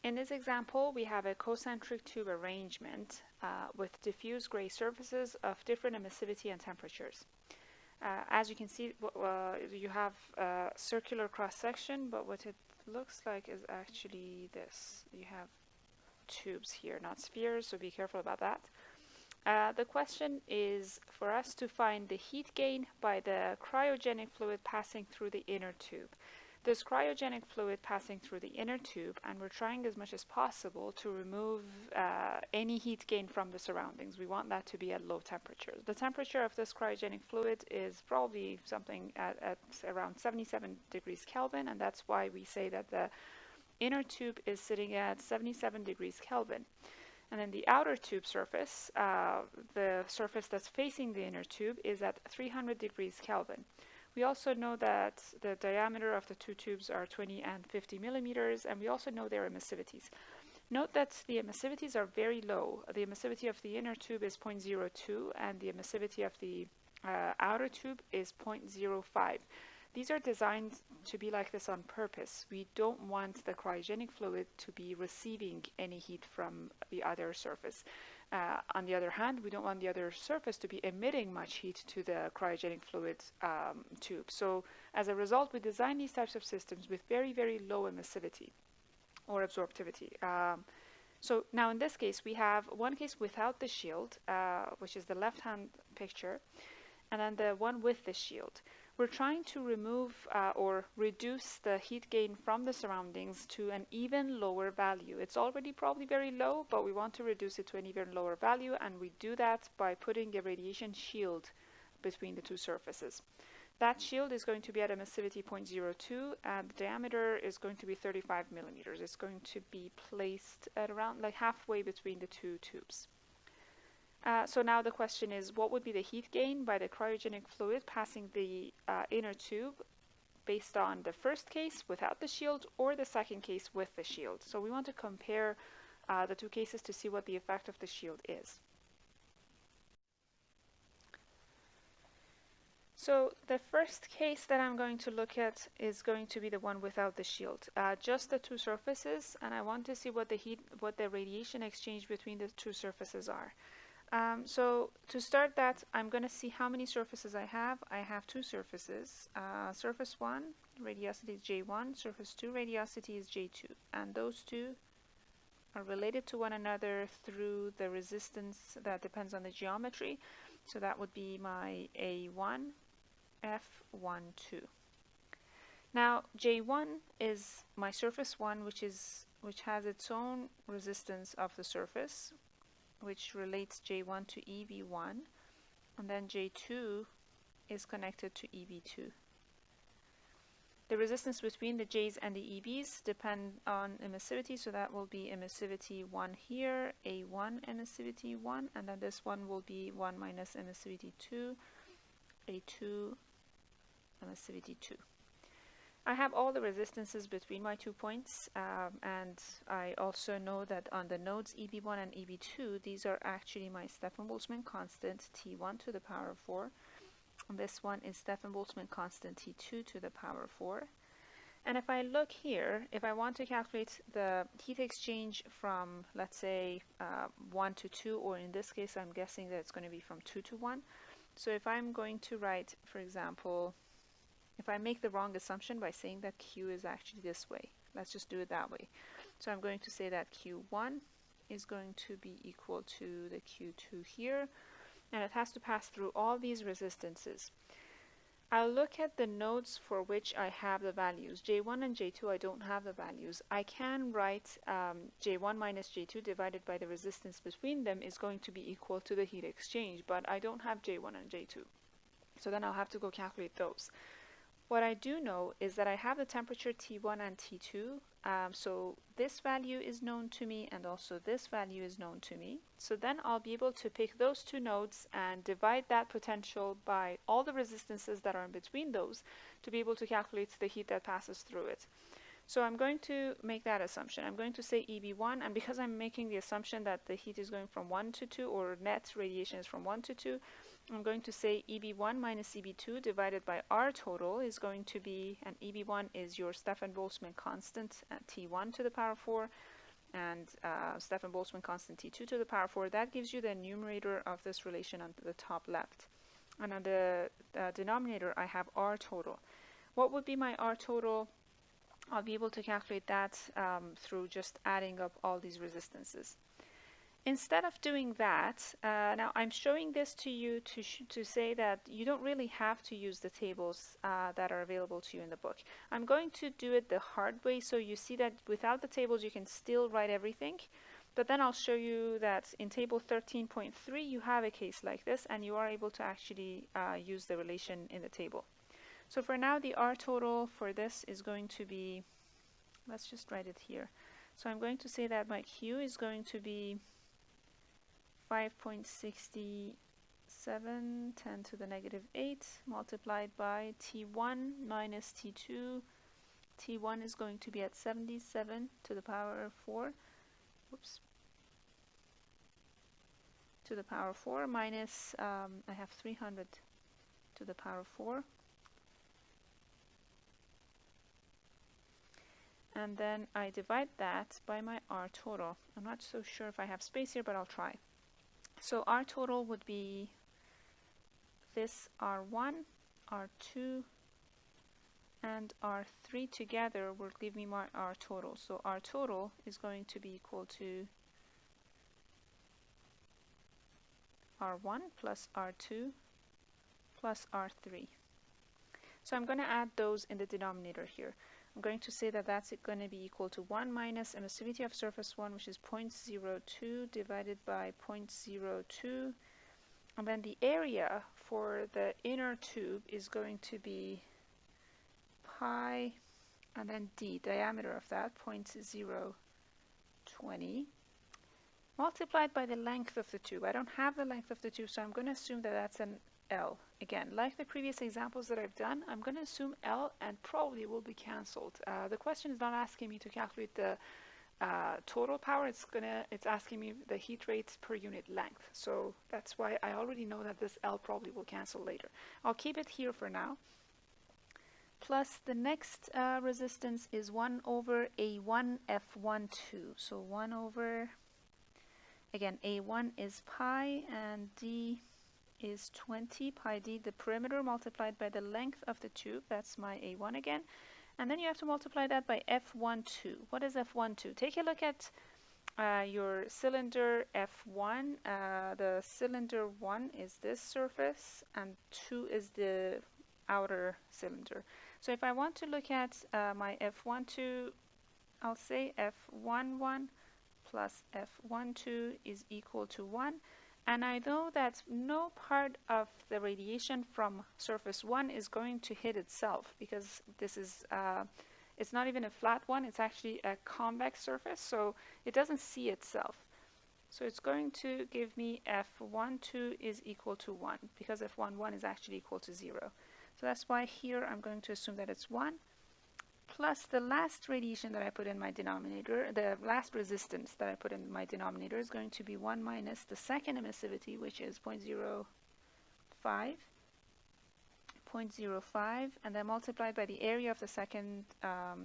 In this example, we have a concentric tube arrangement with diffuse gray surfaces of different emissivity and temperatures. As you can see, you have a circular cross-section, but what it looks like is actually this. You have tubes here, not spheres, so be careful about that. The question is for us to find the heat gain by the cryogenic fluid passing through the inner tube. There's cryogenic fluid passing through the inner tube, and we're trying as much as possible to remove any heat gain from the surroundings. We want that to be at low temperatures. The temperature of this cryogenic fluid is probably something at around 77 degrees Kelvin, and that's why we say that the inner tube is sitting at 77 degrees Kelvin. And then the outer tube surface, the surface that's facing the inner tube, is at 300 degrees Kelvin. We also know that the diameter of the two tubes are 20 and 50 millimeters, and we also know their emissivities. Note that the emissivities are very low. The emissivity of the inner tube is 0.02, and the emissivity of the outer tube is 0.05. These are designed to be like this on purpose. We don't want the cryogenic fluid to be receiving any heat from the other surface. On the other hand, we don't want the other surface to be emitting much heat to the cryogenic fluid tube. So as a result, we design these types of systems with very, very low emissivity or absorptivity. So now in this case, we have one case without the shield, which is the left-hand picture, and then the one with the shield. We're trying to remove or reduce the heat gain from the surroundings to an even lower value. It's already probably very low, but we want to reduce it to an even lower value, and we do that by putting a radiation shield between the two surfaces. That shield is going to be at emissivity 0.02, and the diameter is going to be 35 millimeters. It's going to be placed at around like halfway between the two tubes. So now the question is, what would be the heat gain by the cryogenic fluid passing the inner tube based on the first case without the shield or the second case with the shield? So we want to compare the two cases to see what the effect of the shield is. So the first case that I'm going to look at is going to be the one without the shield, just the two surfaces, and I want to see what the radiation exchange between the two surfaces are. So to start that, I'm going to see how many surfaces I have. I have two surfaces. Surface 1, radiosity is J1. Surface 2, radiosity is J2. And those two are related to one another through the resistance that depends on the geometry. So that would be my A1, F12. Now J1 is my surface 1, which has its own resistance of the surface, which relates J1 to EB1, and then J2 is connected to EB2. The resistance between the J's and the EBs depend on emissivity, so that will be emissivity 1 here, A1 emissivity 1, and then this one will be 1 minus emissivity 2, A2 emissivity 2. I have all the resistances between my 2 points, and I also know that on the nodes EB1 and EB2, these are actually my Stefan-Boltzmann constant T1 to the power of 4. And this one is Stefan-Boltzmann constant T2 to the power of 4. And if I look here, if I want to calculate the heat exchange from, let's say, 1 to 2, or in this case, I'm guessing that it's going to be from 2 to 1. So if I'm going to write, for example, if I make the wrong assumption by saying that Q is actually this way, let's just do it that way. So I'm going to say that Q1 is going to be equal to the Q2 here, and it has to pass through all these resistances. I'll look at the nodes for which I have the values. J1 and J2, I don't have the values. I can write J1 minus J2 divided by the resistance between them is going to be equal to the heat exchange, but I don't have J1 and J2. So then I'll have to go calculate those. What I do know is that I have the temperature T1 and T2, so this value is known to me and also this value is known to me. So then I'll be able to pick those two nodes and divide that potential by all the resistances that are in between those to be able to calculate the heat that passes through it. So I'm going to make that assumption. I'm going to say EB1, and because I'm making the assumption that the heat is going from 1 to 2, or net radiation is from 1 to 2, I'm going to say EB1 minus EB2 divided by R total is going to be, and EB1 is your Stefan-Boltzmann constant at T1 to the power of 4, and Stefan Boltzmann constant T2 to the power 4. That gives you the numerator of this relation on the top left. And on the denominator, I have R total. What would be my R total? I'll be able to calculate that through just adding up all these resistances. Instead of doing that, now I'm showing this to you to say that you don't really have to use the tables that are available to you in the book. I'm going to do it the hard way, so you see that without the tables you can still write everything. But then I'll show you that in table 13.3 you have a case like this, and you are able to actually use the relation in the table. So for now, the R total for this is going to be, let's just write it here. So I'm going to say that my Q is going to be 5.67 10 to the negative 8 multiplied by T1 minus T2. T1 is going to be at 77 to the power 4. Whoops. To the power 4 minus, I have 300 to the power 4. And then I divide that by my R total. I'm not so sure if I have space here, but I'll try. So R total would be this R1, R2, and R3 together will give me my R total. So R total is going to be equal to R1 plus R2 plus R3. So I'm going to add those in the denominator here. I'm going to say that that's going to be equal to 1 minus emissivity of surface 1, which is 0.02 divided by 0.02. And then the area for the inner tube is going to be pi, and then d, diameter of that, 0.020, multiplied by the length of the tube. I don't have the length of the tube, so I'm going to assume that that's an L. Again, like the previous examples that I've done, I'm going to assume L and probably will be cancelled. The question is not asking me to calculate the total power. It's asking me the heat rate per unit length. So that's why I already know that this L probably will cancel later. I'll keep it here for now. Plus the next resistance is 1 over A1 F12. So 1 over, again, A1 is pi and D is 20 pi d, the perimeter multiplied by the length of the tube. That's my A1 again. And then you have to multiply that by F12. What is F12? Take a look at your cylinder F1. The cylinder 1 is this surface and 2 is the outer cylinder. So if I want to look at my F12, I'll say F11 plus F12 is equal to 1. And I know that no part of the radiation from surface 1 is going to hit itself, because this is, it's not even a flat one, it's actually a convex surface, so it doesn't see itself. So it's going to give me F12 is equal to 1, because F11 is actually equal to 0. So that's why here I'm going to assume that it's 1, plus the last radiation that I put in my denominator, the last resistance that I put in my denominator is going to be 1 minus the second emissivity, which is 0.05, and then multiplied by the area of the second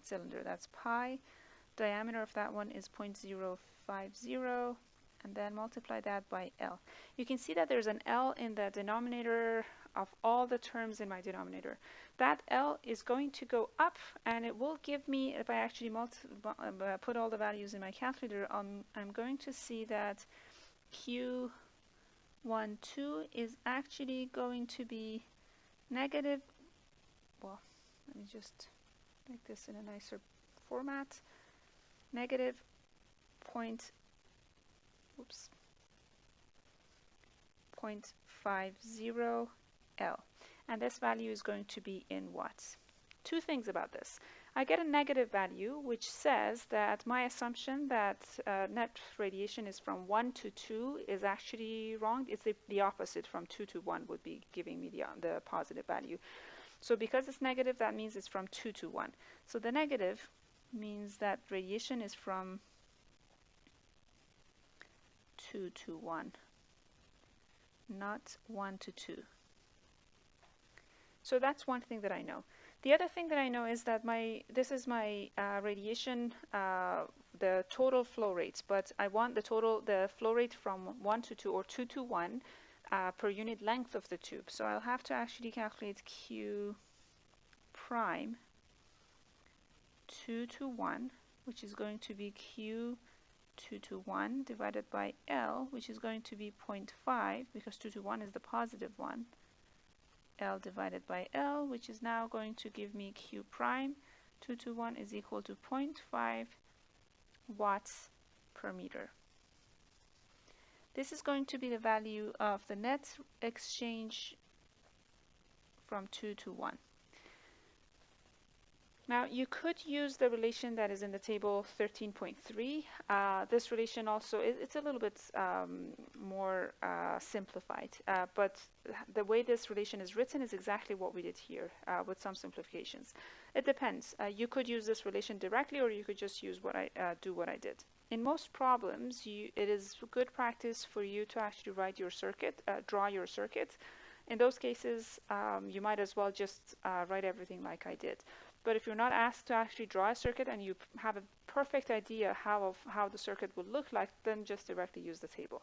cylinder. That's pi. Diameter of that one is 0.050, and then multiply that by L. You can see that there's an L in the denominator of all the terms in my denominator. That L is going to go up, and it will give me, if I actually put all the values in my calculator, I'm going to see that Q12 is actually going to be negative, well, let me just make this in a nicer format, negative 0.50 L. And this value is going to be in watts. Two things about this. I get a negative value, which says that my assumption that net radiation is from 1 to 2 is actually wrong. It's the opposite. From 2 to 1 would be giving me the positive value. So because it's negative, that means it's from 2 to 1. So the negative means that radiation is from 2 to 1, not 1 to 2. So that's one thing that I know. The other thing that I know is that this is my radiation, the total flow rates, but I want the flow rate from 1 to 2 or 2 to 1 per unit length of the tube. So I'll have to actually calculate Q prime 2 to 1, which is going to be Q 2 to 1 divided by L, which is going to be 0.5 because 2 to 1 is the positive one. L divided by L, which is now going to give me Q prime 2 to 1 is equal to 0.5 watts per meter. This is going to be the value of the net exchange from 2 to 1. Now you could use the relation that is in the table 13.3. This relation also, it's a little bit more simplified, but the way this relation is written is exactly what we did here with some simplifications. It depends. You could use this relation directly, or you could just use what I did. In most problems, it is good practice for you to actually write your circuit, draw your circuit. In those cases, you might as well just write everything like I did. But if you're not asked to actually draw a circuit and you have a perfect idea how the circuit would look like, then just directly use the table.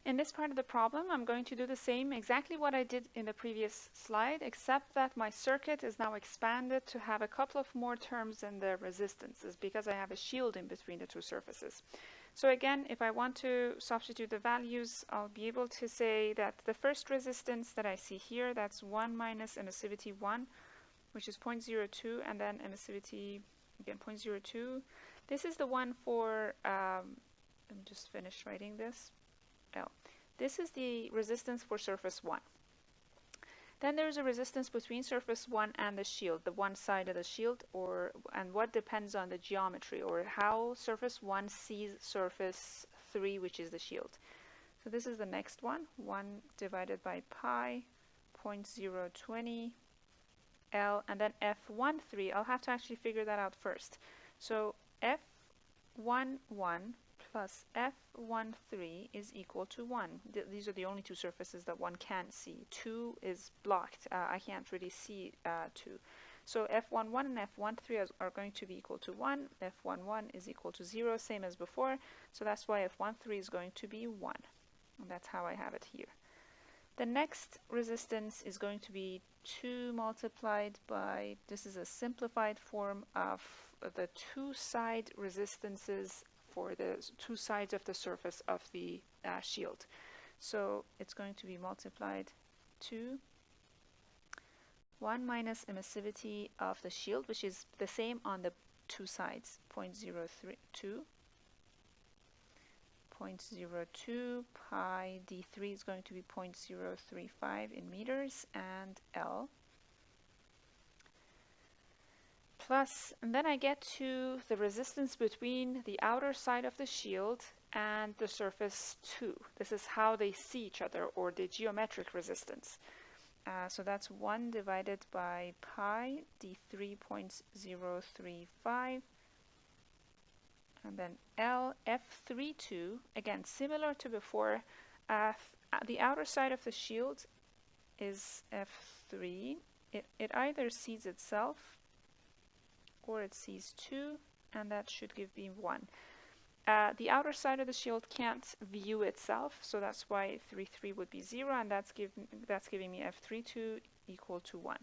In this part of the problem, I'm going to do the same, exactly what I did in the previous slide, except that my circuit is now expanded to have a couple of more terms in the resistances because I have a shield in between the two surfaces. So again, if I want to substitute the values, I'll be able to say that the first resistance that I see here, that's 1 minus emissivity 1, which is 0.02, and then emissivity, again, 0.02. This is the one for, let me just finish writing this. L. This is the resistance for surface 1. Then there's a resistance between surface 1 and the shield, the one side of the shield, and what depends on the geometry or how surface 1 sees surface 3, which is the shield. So this is the next one, 1 divided by pi 0.020 L, and then F13. I'll have to actually figure that out first. So F11 plus F13 is equal to 1. These are the only two surfaces that one can see. 2 is blocked. I can't really see 2. So F11 and F13 are going to be equal to 1. F11 is equal to 0, same as before. So that's why F13 is going to be 1. And that's how I have it here. The next resistance is going to be 2 multiplied by, this is a simplified form of the two side resistances for the two sides of the surface of the shield. So it's going to be multiplied to 1 minus emissivity of the shield, which is the same on the two sides, 0.032. 0.02 pi d3 is going to be 0.035 in meters, and L. Plus, and then I get to the resistance between the outer side of the shield and the surface 2. This is how they see each other, or the geometric resistance. So that's 1 divided by pi d3.035, and then L F32, again similar to before. The outer side of the shield is F3. It either sees itself or it sees 2, and that should give me 1. The outer side of the shield can't view itself, so that's why 3 would be 0, and that's giving me F32 equal to 1.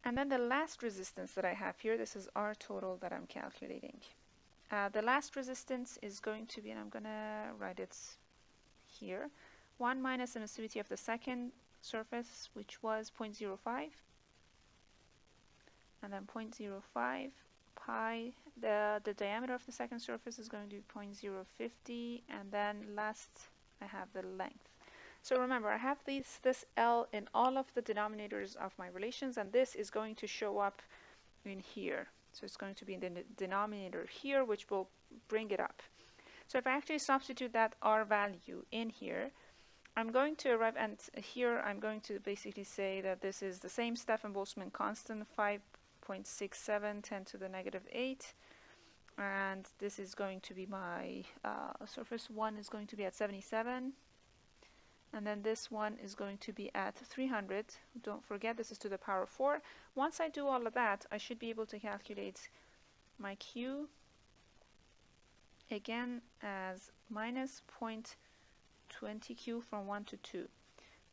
And then the last resistance that I have here, this is R total that I'm calculating. The last resistance is going to be, and I'm going to write it here, 1 minus emissivity of the second surface, which was 0.05. And then 0.05 pi, the diameter of the second surface is going to be 0.050, and then last I have the length. So remember, I have this L in all of the denominators of my relations, and this is going to show up in here. So it's going to be in the denominator here, which will bring it up. So if I actually substitute that R value in here, I'm going to arrive, and here I'm going to basically say that this is the same Stefan-Boltzmann constant, 5.67 10 to the negative 8, and this is going to be my surface 1 is going to be at 77, and then this one is going to be at 300. Don't forget, this is to the power of 4. Once I do all of that, I should be able to calculate my Q again as minus 0.20 Q from 1 to 2,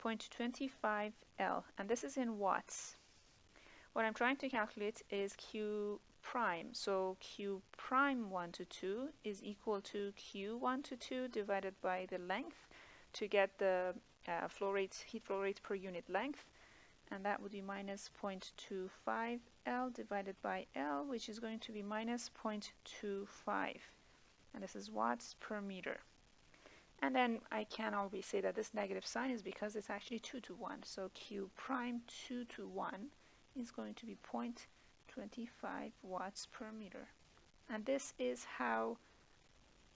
0.25 L, and this is in watts. What I'm trying to calculate is Q prime. So Q prime 1 to 2 is equal to Q 1 to 2 divided by the length to get the heat flow rate per unit length. And that would be minus 0.25 L divided by L, which is going to be minus 0.25. And this is watts per meter. And then I can always say that this negative sign is because it's actually 2 to 1. So Q prime 2 to 1 is going to be 0.25 watts per meter. And this is how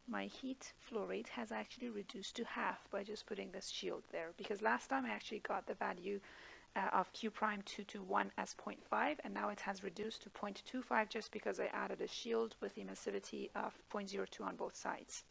my heat flow rate has actually reduced to half by just putting this shield there. Because last time I actually got the value of Q prime 2 to 1 as 0.5, and now it has reduced to 0.25 just because I added a shield with emissivity of 0.02 on both sides.